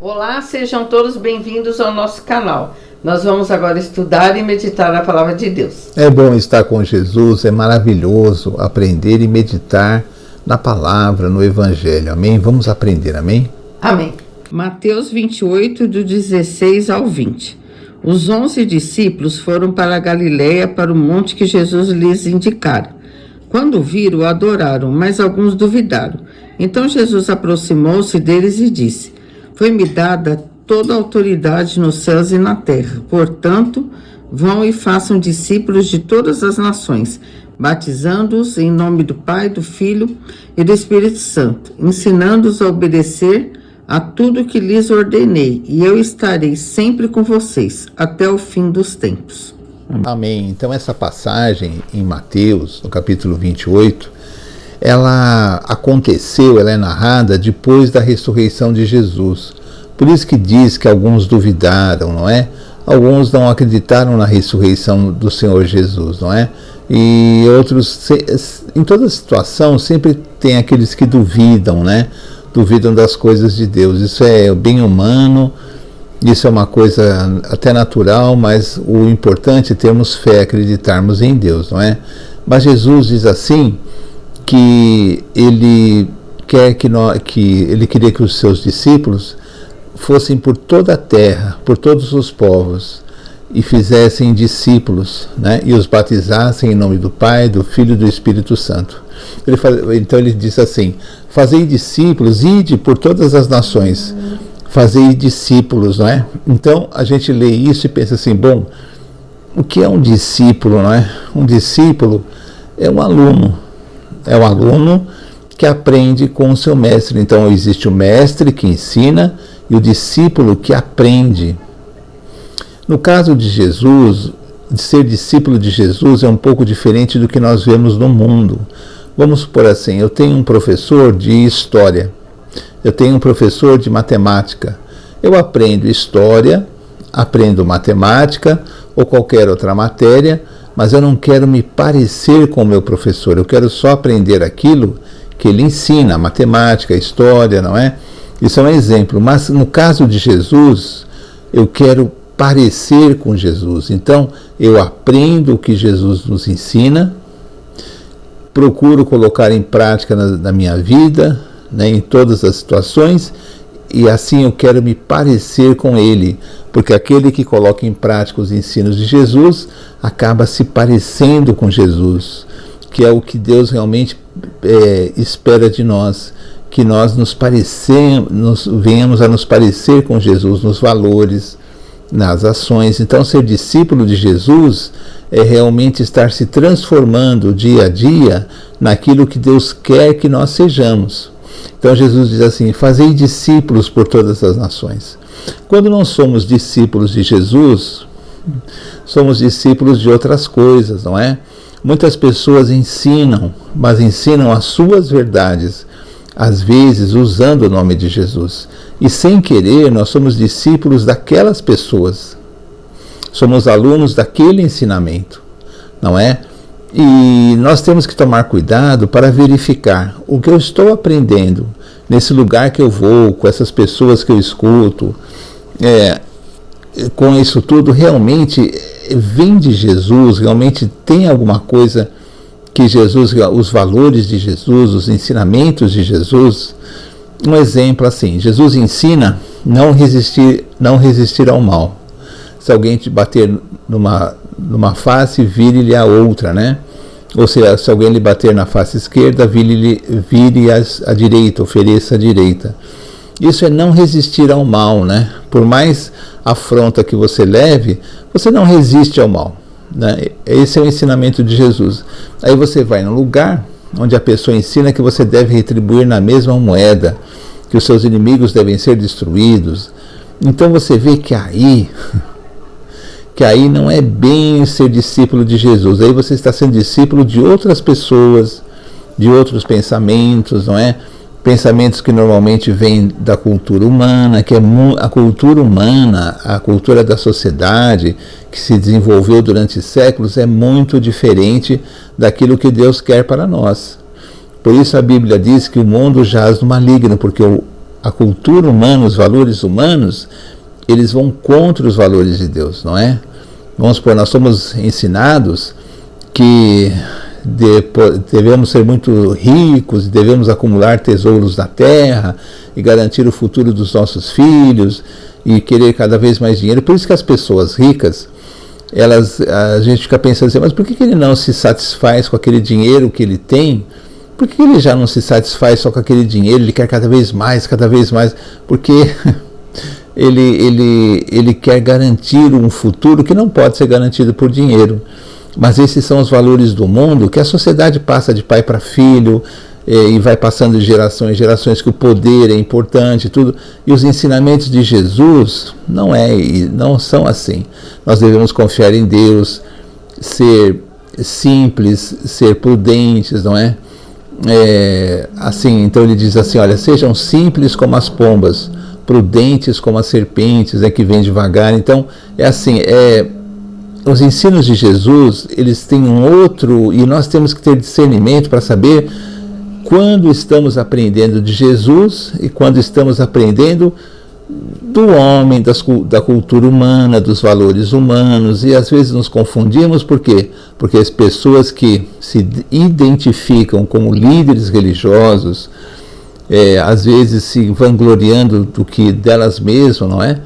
Olá, sejam todos bem-vindos ao nosso canal. Nós vamos agora estudar e meditar a palavra de Deus. É bom estar com Jesus, é maravilhoso aprender e meditar na palavra, no Evangelho. Amém? Vamos aprender, amém? Amém. Mateus 28, do 16 ao 20. Os 11 discípulos foram para a Galileia, para o monte que Jesus lhes indicara. Quando viram, o adoraram, mas alguns duvidaram. Então Jesus aproximou-se deles e disse: Foi-me dada toda a autoridade nos céus e na terra. Portanto, vão e façam discípulos de todas as nações, batizando-os em nome do Pai, do Filho e do Espírito Santo, ensinando-os a obedecer a tudo que lhes ordenei, e eu estarei sempre com vocês, até o fim dos tempos. Amém. Então essa passagem em Mateus, no capítulo 28, ela aconteceu, ela é narrada depois da ressurreição de Jesus. Por isso que diz que alguns duvidaram, não é? Alguns não acreditaram na ressurreição do Senhor Jesus, não é? E outros, em toda situação, sempre tem aqueles que duvidam, né? Duvidam das coisas de Deus. Isso é bem humano, isso é uma coisa até natural, mas o importante é termos fé, acreditarmos em Deus, não é? Mas Jesus diz assim, que ele queria que os seus discípulos fossem por toda a terra, por todos os povos, e fizessem discípulos, né? E os batizassem em nome do Pai, do Filho e do Espírito Santo. Então ele diz assim: fazei discípulos, ide por todas as nações, fazei discípulos, não é? Então a gente lê isso e pensa assim, bom, o que é um discípulo, não é? Um discípulo é um aluno. É um aluno que aprende com o seu mestre. Então existe o mestre que ensina e o discípulo que aprende. No caso de Jesus, de ser discípulo de Jesus é um pouco diferente do que nós vemos no mundo. Vamos supor assim, eu tenho um professor de história, eu tenho um professor de matemática. Eu aprendo história, aprendo matemática ou qualquer outra matéria, mas eu não quero me parecer com o meu professor, eu quero só aprender aquilo que ele ensina, matemática, história, não é? Isso é um exemplo, mas no caso de Jesus, eu quero parecer com Jesus. Então, eu aprendo o que Jesus nos ensina, procuro colocar em prática na minha vida, né, em todas as situações, e assim eu quero me parecer com ele, porque aquele que coloca em prática os ensinos de Jesus acaba se parecendo com Jesus, que é o que Deus realmente espera de nós, que nós venhamos a nos parecer com Jesus nos valores, nas ações. Então, ser discípulo de Jesus é realmente estar se transformando dia a dia naquilo que Deus quer que nós sejamos. Então Jesus diz assim: fazei discípulos por todas as nações. Quando não somos discípulos de Jesus, somos discípulos de outras coisas, não é? Muitas pessoas ensinam, mas ensinam as suas verdades, às vezes usando o nome de Jesus. E sem querer, nós somos discípulos daquelas pessoas. Somos alunos daquele ensinamento, não é? E nós temos que tomar cuidado para verificar o que eu estou aprendendo nesse lugar que eu vou, com essas pessoas que eu escuto, com isso tudo, realmente vem de Jesus, realmente tem alguma coisa que Jesus, os valores de Jesus, os ensinamentos de Jesus. Um exemplo assim, Jesus ensina não resistir ao mal. Se alguém te bater numa face, vire-lhe a outra, né? Ou seja, se alguém lhe bater na face esquerda, vire a direita, ofereça a direita. Isso é não resistir ao mal, né? Por mais afronta que você leve, você não resiste ao mal, né? Esse é o ensinamento de Jesus. Aí você vai num lugar onde a pessoa ensina que você deve retribuir na mesma moeda, que os seus inimigos devem ser destruídos. Então você vê que aí não é bem ser discípulo de Jesus. Aí você está sendo discípulo de outras pessoas, de outros pensamentos, não é? Pensamentos que normalmente vêm da cultura humana, que é a cultura humana, a cultura da sociedade que se desenvolveu durante séculos é muito diferente daquilo que Deus quer para nós. Por isso a Bíblia diz que o mundo jaz no maligno, porque a cultura humana, os valores humanos, eles vão contra os valores de Deus, não é? Vamos supor, nós somos ensinados que devemos ser muito ricos, devemos acumular tesouros na terra e garantir o futuro dos nossos filhos e querer cada vez mais dinheiro. Por isso que as pessoas ricas, a gente fica pensando assim, mas por que ele não se satisfaz com aquele dinheiro que ele tem? Por que ele já não se satisfaz só com aquele dinheiro? Ele quer cada vez mais, porque ele quer garantir um futuro que não pode ser garantido por dinheiro. Mas esses são os valores do mundo, que a sociedade passa de pai para filho, e vai passando de geração em gerações, que o poder é importante, tudo. E os ensinamentos de Jesus não são assim. Nós devemos confiar em Deus, ser simples, ser prudentes, não é? Assim, então ele diz assim, olha, sejam simples como as pombas, prudentes como as serpentes, que vêm devagar. Então, é assim, os ensinos de Jesus, eles têm um outro, e nós temos que ter discernimento para saber quando estamos aprendendo de Jesus e quando estamos aprendendo do homem, da cultura humana, dos valores humanos, e às vezes nos confundimos. Por quê? Porque as pessoas que se identificam como líderes religiosos, às vezes se vangloriando do que delas mesmas, não é?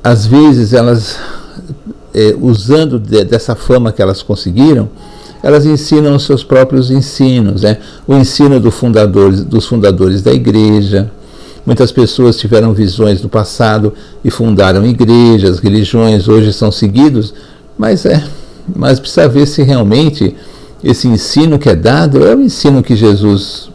Às vezes elas, usando dessa fama que elas conseguiram, elas ensinam os seus próprios ensinos, o ensino dos fundadores da igreja. Muitas pessoas tiveram visões do passado e fundaram igrejas, religiões, hoje são seguidos, mas precisa ver se realmente esse ensino que é dado é o ensino que Jesus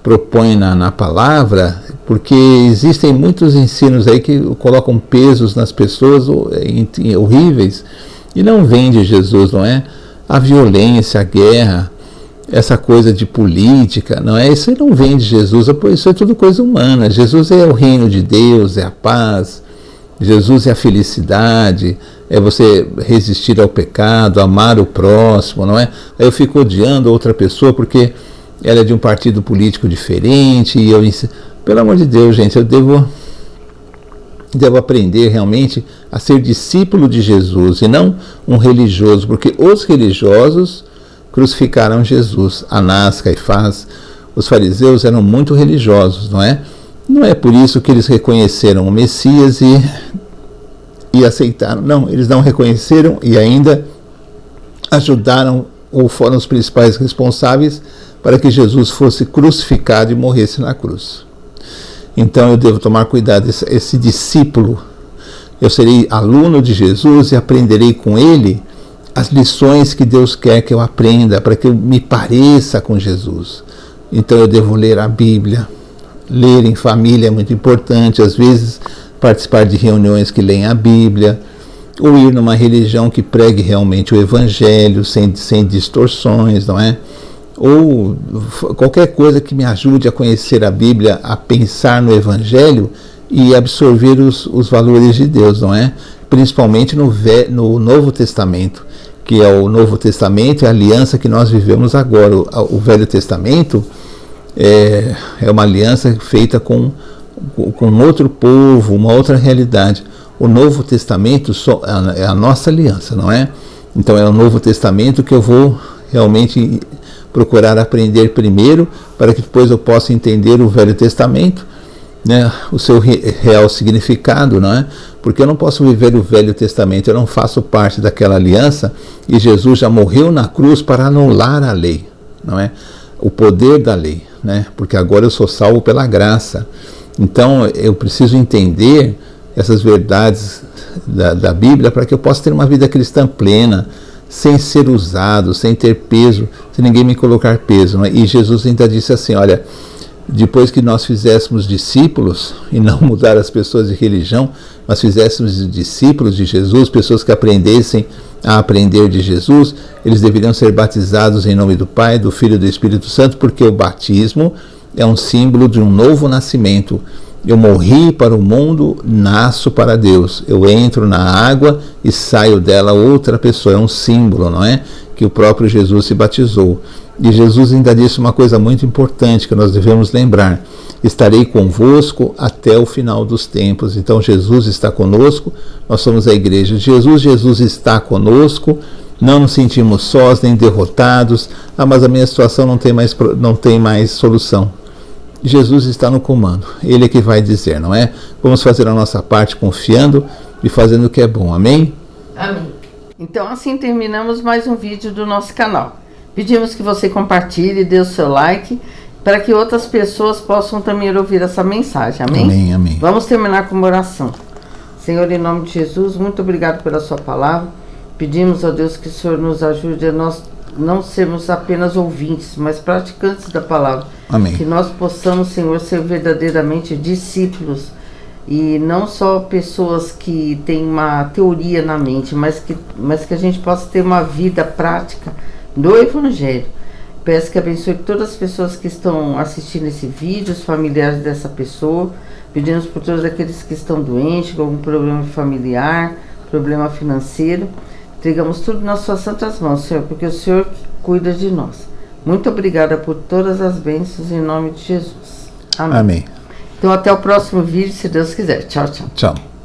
propõe na palavra, porque existem muitos ensinos aí que colocam pesos nas pessoas horríveis e não vem de Jesus, não é? A violência, a guerra, essa coisa de política, não é? Isso não vem de Jesus, isso é tudo coisa humana. Jesus é o reino de Deus, é a paz, Jesus é a felicidade, é você resistir ao pecado, amar o próximo, não é? Aí eu fico odiando outra pessoa porque ela é de um partido político diferente, e pelo amor de Deus, gente, eu devo aprender realmente a ser discípulo de Jesus e não um religioso, porque os religiosos crucificaram Jesus. Anás, Caifás, os fariseus eram muito religiosos, não é? Não é por isso que eles reconheceram o Messias e aceitaram. Não, eles não reconheceram e ainda ajudaram ou foram os principais responsáveis para que Jesus fosse crucificado e morresse na cruz. Então eu devo tomar cuidado, esse discípulo, eu serei aluno de Jesus e aprenderei com ele as lições que Deus quer que eu aprenda, para que eu me pareça com Jesus. Então eu devo ler a Bíblia, ler em família é muito importante, às vezes participar de reuniões que leem a Bíblia, ou ir numa religião que pregue realmente o Evangelho, sem distorções, não é? Ou qualquer coisa que me ajude a conhecer a Bíblia, a pensar no Evangelho e absorver os valores de Deus, não é? Principalmente no Novo Testamento, que é o Novo Testamento, é a aliança que nós vivemos agora. O Velho Testamento é uma aliança feita com outro povo, uma outra realidade. O Novo Testamento é a nossa aliança, não é? Então é o Novo Testamento que eu vou realmente procurar aprender primeiro, para que depois eu possa entender o Velho Testamento, né, o seu real significado, não é? Porque eu não posso viver o Velho Testamento, eu não faço parte daquela aliança, e Jesus já morreu na cruz para anular a lei, não é? O poder da lei, né? Porque agora eu sou salvo pela graça. Então eu preciso entender essas verdades da Bíblia para que eu possa ter uma vida cristã plena, sem ser usado, sem ter peso, sem ninguém me colocar peso, não é? E Jesus ainda disse assim, olha, depois que nós fizéssemos discípulos, e não mudar as pessoas de religião, mas fizéssemos discípulos de Jesus, pessoas que aprendessem a aprender de Jesus, eles deveriam ser batizados em nome do Pai, do Filho e do Espírito Santo, porque o batismo é um símbolo de um novo nascimento. Eu morri para o mundo, nasço para Deus. Eu entro na água e saio dela outra pessoa. É um símbolo, não é? que o próprio Jesus se batizou. E Jesus ainda disse uma coisa muito importante que nós devemos lembrar: estarei convosco até o final dos tempos. Então Jesus está conosco, nós somos a igreja. Jesus está conosco, não nos sentimos sós nem derrotados. Mas a minha situação não tem mais solução. Jesus está no comando, Ele é que vai dizer, não é? Vamos fazer a nossa parte confiando e fazendo o que é bom, amém? Amém. Então assim terminamos mais um vídeo do nosso canal. Pedimos que você compartilhe, dê o seu like, para que outras pessoas possam também ouvir essa mensagem, amém? Amém, amém. Vamos terminar com uma oração. Senhor, em nome de Jesus, muito obrigado pela sua palavra. Pedimos, ó Deus, que o Senhor nos ajude a nós não sermos apenas ouvintes, mas praticantes da palavra. Amém. Que nós possamos, Senhor, ser verdadeiramente discípulos e não só pessoas que têm uma teoria na mente, mas que a gente possa ter uma vida prática do Evangelho. Peço que abençoe todas as pessoas que estão assistindo esse vídeo, os familiares dessa pessoa. Pedimos por todos aqueles que estão doentes, com algum problema familiar, problema financeiro. Entregamos tudo nas suas santas mãos, Senhor, porque o Senhor cuida de nós. Muito obrigada por todas as bênçãos em nome de Jesus. Amém. Amém. Então até o próximo vídeo, se Deus quiser. Tchau, tchau. Tchau.